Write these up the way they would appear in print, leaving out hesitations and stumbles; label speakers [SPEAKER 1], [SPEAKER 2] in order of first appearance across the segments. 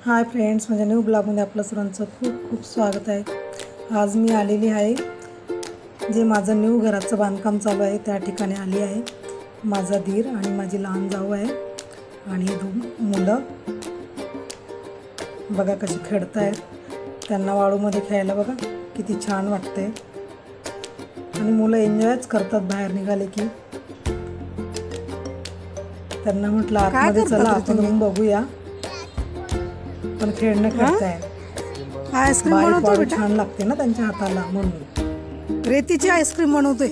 [SPEAKER 1] Hi friends, माझ्या new ब्लॉगमध्ये आपलं सर्वांचं खूप खूप स्वागत आहे। आज मी आलेली आहे जे माझं न्यू घराचं बांधकाम चालू आहे त्या ठिकाणी आली आहे। माझा दीर आणि माझी लहान जाऊ आहे आणि मुलं बघा कशी खेळत आहेत। त्यांना वाळूमध्ये खेळायला बघा किती छान वाटते आणि मुलं एन्जॉयच करतात बाहेर निघाले की। त्यांना म्हटलं आतमध्ये चला आपण बघूया, पण खेळणं खेळताय।
[SPEAKER 2] आईस्क्रीम बनवतो बेटा,
[SPEAKER 1] छान लागते ना त्यांच्या हाताला, म्हणून
[SPEAKER 2] रेतीची आईस्क्रीम बनवतोय।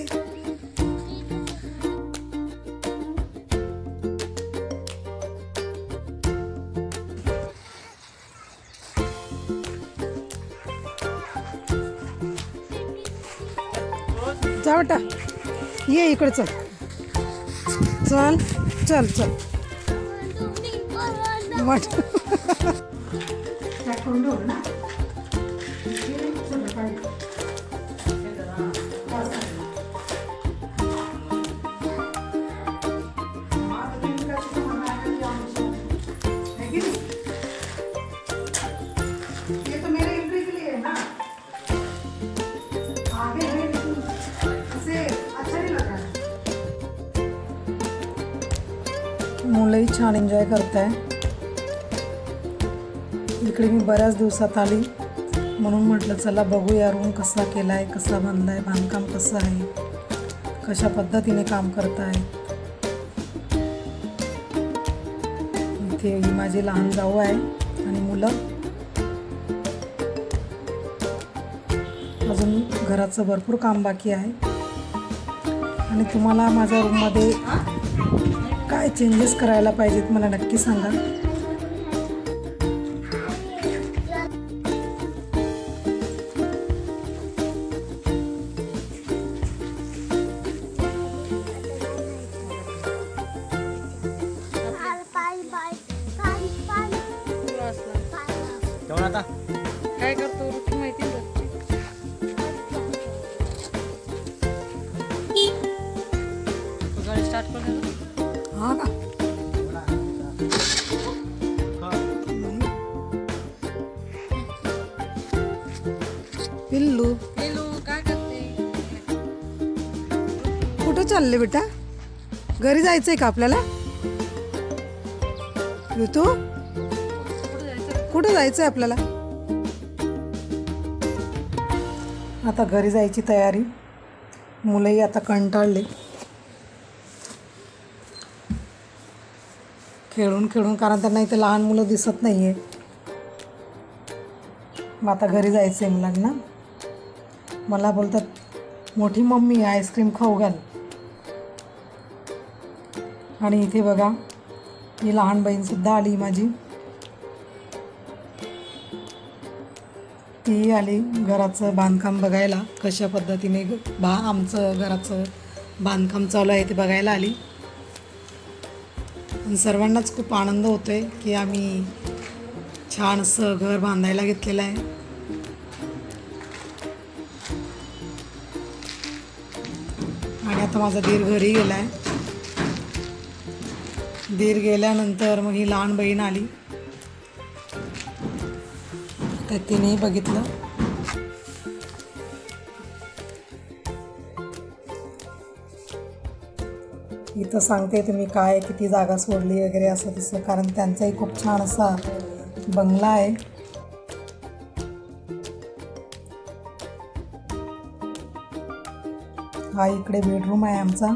[SPEAKER 2] जा बेटा, ये इकडे, चल चल चल चल
[SPEAKER 1] मुलंही छान एन्जॉय करताय। इकडे मी बऱ्याच दिवसात आली म्हणून म्हटलं चला बघूया रूम कसा केलाय, कसा बांधलाय, बांधकाम कसं आहे, कशा पद्धतीने काम करताय। इथे ही माझी लहान जाऊ आहे आणि मुलं। अजून घराचं भरपूर काम बाकी आहे आणि तुम्हाला माझ्या रूममध्ये काय चेंजेस करायला पाहिजेत मला नक्की सांगा।
[SPEAKER 2] काय करतो माहिती गाडी स्टार्ट कर।
[SPEAKER 1] हाँ का
[SPEAKER 2] पिल्लू पिल्लू काय करते? कुठे चालले बेटा? घरी जायचंय का आपल्याला? तू कुठे जायचंय आपल्याला?
[SPEAKER 1] आता घरी जायची तयारी। मुलंही आता कंटाळले खेळून खेळून, कारण त्यांना इथे लहान मुलं दिसत नाहीये। मग आता घरी जायचंय मुलांना। मला बोलतात मोठी मम्मी आईस्क्रीम खाऊ घाल। आणि इथे बघा ही लहान बहीण सुद्धा आली माझी, ती आली घराचं बांधकाम बघायला, कशा पद्धतीने आमचं घराचं बांधकाम चालू आहे ते बघायला आली। आणि सर्वांनाच खूप आनंद होतोय की आम्ही छान असं घर बांधायला घेतलेलं आहे। आणि आता माझा दीर घरी गेला आहे। दीर गेल्यानंतर मग ही लहान बहीण आली, तर तिने बघितलं। इथं सांगते तुम्ही काय किती जागा सोडली वगैरे असं तसं, कारण त्यांचाही खूप छान असा बंगला आहे। हा इकडे बेडरूम आहे आमचा।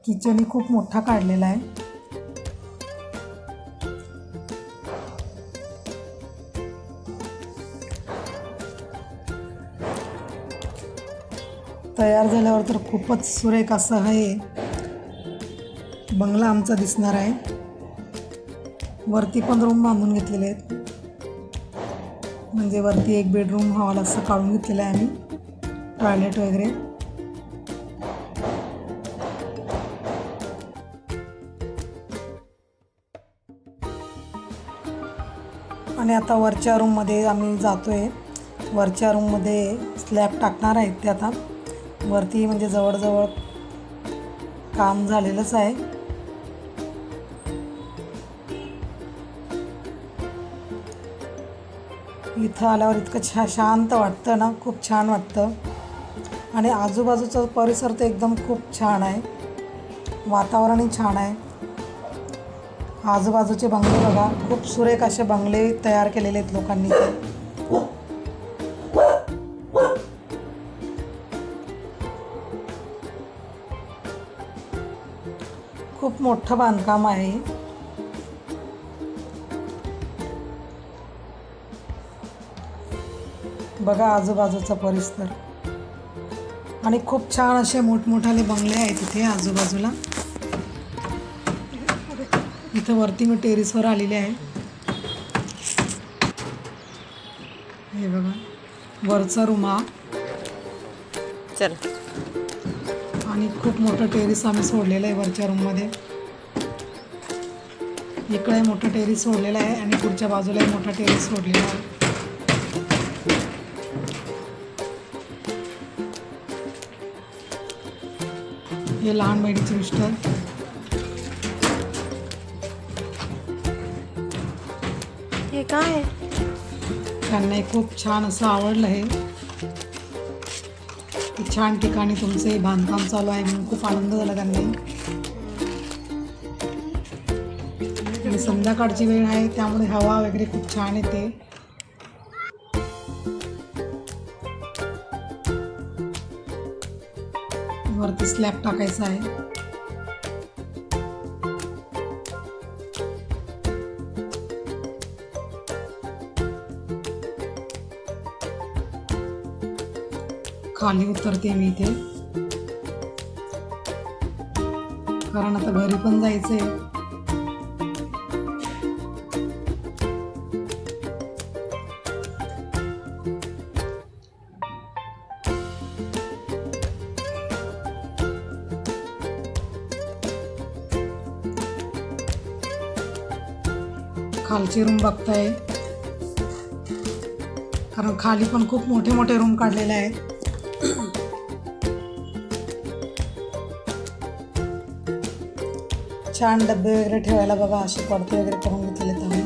[SPEAKER 1] किचनही खूप मोठा काढलेला आहे। तयार झाल्यावर तर खूपच सुरेख असं आहे बंगला आमचा दिसणार आहे। वरती पण रूम बांधून घेतलेले आहेत, म्हणजे वरती एक बेडरूम हॉल असं काढून घेतलेलं आहे आम्ही, टॉयलेट वगैरे। आणि आता वरच्या रूममध्ये आम्ही जातोय। वरच्या रूममध्ये स्लॅब टाकणार आहेत ते आता। वरती म्हणजे जवळजवळ काम झालेलंच आहे. इथं आल्यावर इतकं शांत वाटतं ना, खूप छान वाटतं. आणि आजूबाजूचा परिसर तर एकदम खूप छान आहे, वातावरणही छान आहे. आजूबाजूचे बंगले बघा, खूप सुरेख असे बंगले तयार केलेले आहेत लोकांनी ते. खूप मोठं बांधकाम आहे. बघा आजूबाजूचा परिसर. आणि खूप छान असे मोठमोठाले बंगले आहेत इथे आजूबाजूला. इथं वरती मी टेरेसवर आलेले आहे. हे बघा वरचा रूम हा.
[SPEAKER 3] चल.
[SPEAKER 1] आणि खूप मोठं टेरेस आम्ही सोडलेलं आहे वरच्या रूममध्ये. इकडे मोठं टेरेस सोडलेलं आहे आणि पुढच्या बाजूलाही मोठा टेरेस सोडलेला आहे. हे लहान बहिणीचे मिस्टर.
[SPEAKER 3] हे काय?
[SPEAKER 1] त्यांना खूप छान असं आवडलं आहे. छान ठिकाणी तुमचे बांधकाम चालू आहे म्हणून खूप आनंद झाला त्यांनी. आणि संध्याकाळची वेळ आहे त्यामुळे हवा वगैरे खूप छान येते. वरती स्लॅब टाकायचा आहे. खाली उतरते मी इथे, कारण आता घरी पण जायचंय. खालचे रूम बघताय, कारण खाली पण खूप मोठे मोठे रूम काढलेले आहेत. छान डब्बे वगैरे ठेवायला बघा असे पडदे वगैरे करून घेतलेत आम्ही,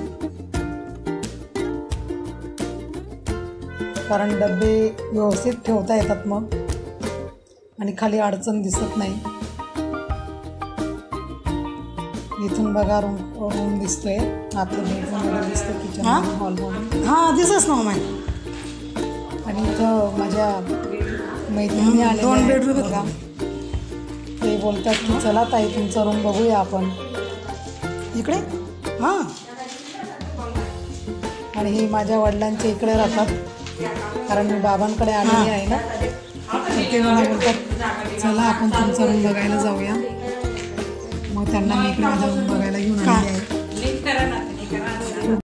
[SPEAKER 1] कारण डब्बे व्यवस्थित ठेवता येतात मग आणि खाली अडचण दिसत नाही. इथून बघा रूम दिसतोय, आतलं बेडरूम वगैरे दिसतं, किचन हॉलमधून.
[SPEAKER 2] हां दिसच ना माय.
[SPEAKER 1] आणि इथं माझ्या मैत्रिणी आले
[SPEAKER 2] 2 बेडरूम
[SPEAKER 1] बघा. ते बोलतात की चला ताई तुमचा रूम बघूया आपण
[SPEAKER 2] इकडे. हां.
[SPEAKER 1] आणि ही माझ्या वडिलांच्या इकडे राहतात, कारण मी बाबांकडे आलेली आहे ना. तर ते मला बोलतात चला आपण तुमचा रूम बघायला जाऊया. मग त्यांना मी इकडे माझा रूम